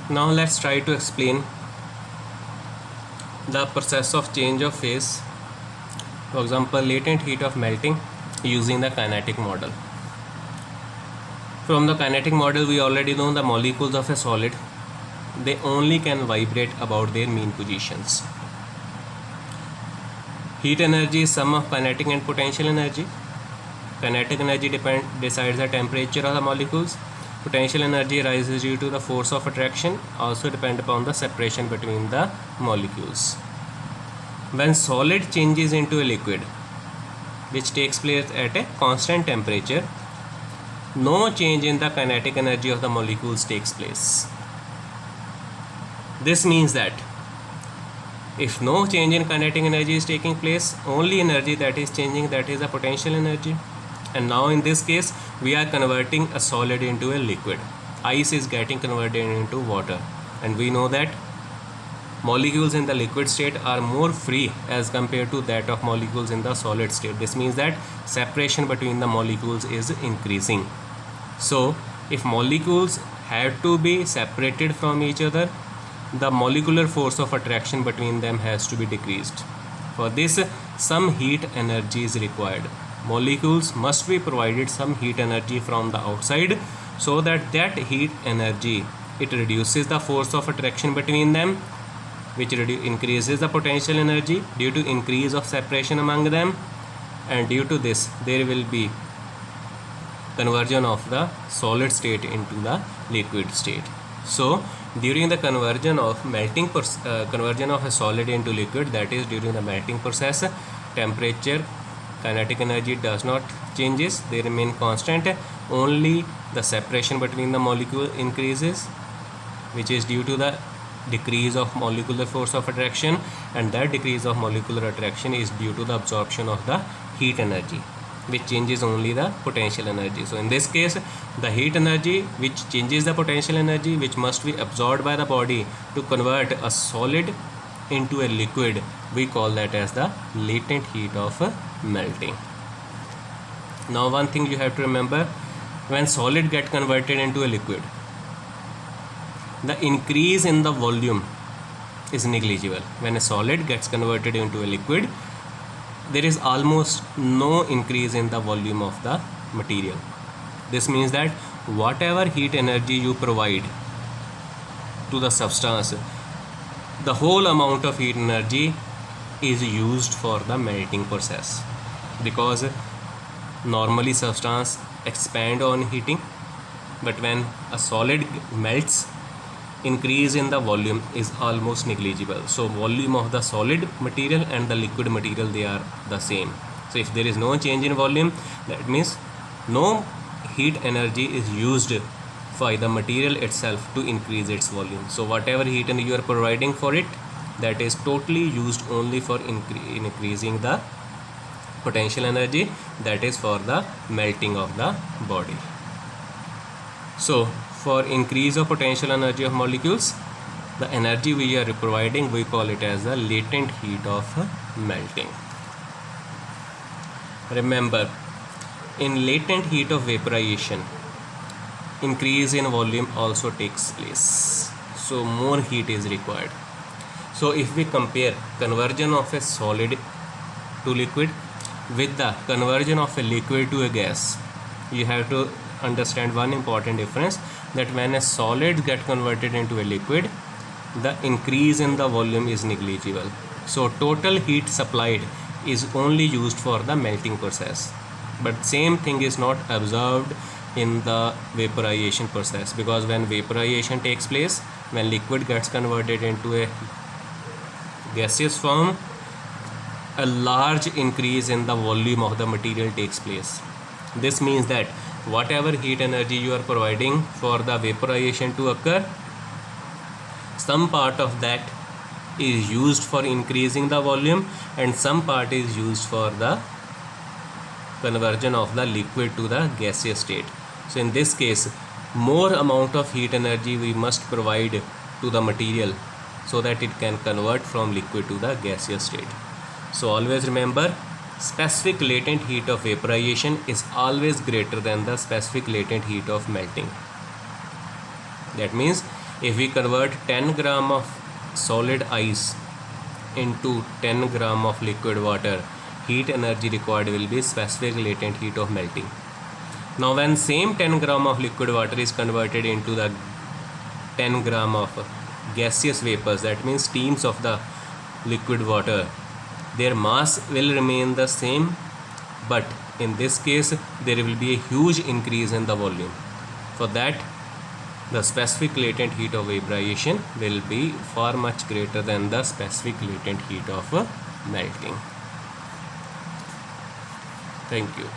Now let's try to explain the process of change of phase, for example latent heat of melting, using the kinetic model. From the kinetic model we already know the molecules of a solid, they only can vibrate about their mean positions. Heat energy is sum of kinetic and potential energy. Kinetic energy decides the temperature of the molecules. Potential energy rises due to the force of attraction, also depend upon the separation between the molecules. When solid changes into a liquid, which takes place at a constant temperature, no change in the kinetic energy of the molecules takes place. This means that if no change in kinetic energy is taking place, only energy that is changing, that is the potential energy. And now in this case we are converting a solid into a liquid. Ice is getting converted into water, and we know that molecules in the liquid state are more free as compared to that of molecules in the solid state. This means that separation between the molecules is increasing. So if molecules have to be separated from each other, the molecular force of attraction between them has to be decreased. For this, some heat energy is required. Molecules must be provided some heat energy from the outside, so that heat energy, it reduces the force of attraction between them, which increases the potential energy due to increase of separation among them, and due to this there will be conversion of the solid state into the liquid state. So during the conversion of conversion of a solid into liquid, that is during the melting process, temperature, kinetic energy does not changes, they remain constant. Only the separation between the molecule increases, which is due to the decrease of molecular force of attraction, and that decrease of molecular attraction is due to the absorption of the heat energy, which changes only the potential energy. So in this case, the heat energy which changes the potential energy, which must be absorbed by the body to convert a solid into a liquid, we call that as the latent heat of melting. Now one thing you have to remember, when solid get converted into a liquid, the increase in the volume is negligible. When a solid gets converted into a liquid, there is almost no increase in the volume of the material. This means that whatever heat energy you provide to the substance, the whole amount of heat energy is used for the melting process, because normally substance expand on heating, but when a solid melts, increase in the volume is almost negligible. So volume of the solid material and the liquid material, they are the same. So if there is no change in volume, that means no heat energy is used by the material itself to increase its volume. So whatever heat energy you are providing for it, that is totally used only for increasing the potential energy, that is for the melting of the body. So for increase of potential energy of molecules, the energy we are providing, we call it as the latent heat of melting. Remember, in latent heat of vaporization, increase in volume also takes place, so more heat is required. So if we compare conversion of a solid to liquid with the conversion of a liquid to a gas, you have to understand one important difference, that when a solid get converted into a liquid, the increase in the volume is negligible. So total heat supplied is only used for the melting process, but same thing is not observed in the vaporization process, because when vaporization takes place, when liquid gets converted into a gaseous form, a large increase in the volume of the material takes place. This means that whatever heat energy you are providing for the vaporization to occur, some part of that is used for increasing the volume, and some part is used for the conversion of the liquid to the gaseous state. So in this case, more amount of heat energy we must provide to the material so that it can convert from liquid to the gaseous state. So always remember, specific latent heat of vaporization is always greater than the specific latent heat of melting. That means If we convert 10 gram of solid ice into 10 gram of liquid water, heat energy required will be specific latent heat of melting. Now when same 10 gram of liquid water is converted into the 10 gram of gaseous vapors, that means steams of the liquid water, their mass will remain the same, but in this case there will be a huge increase in the volume. For that, the specific latent heat of vaporization will be far much greater than the specific latent heat of melting. Thank you.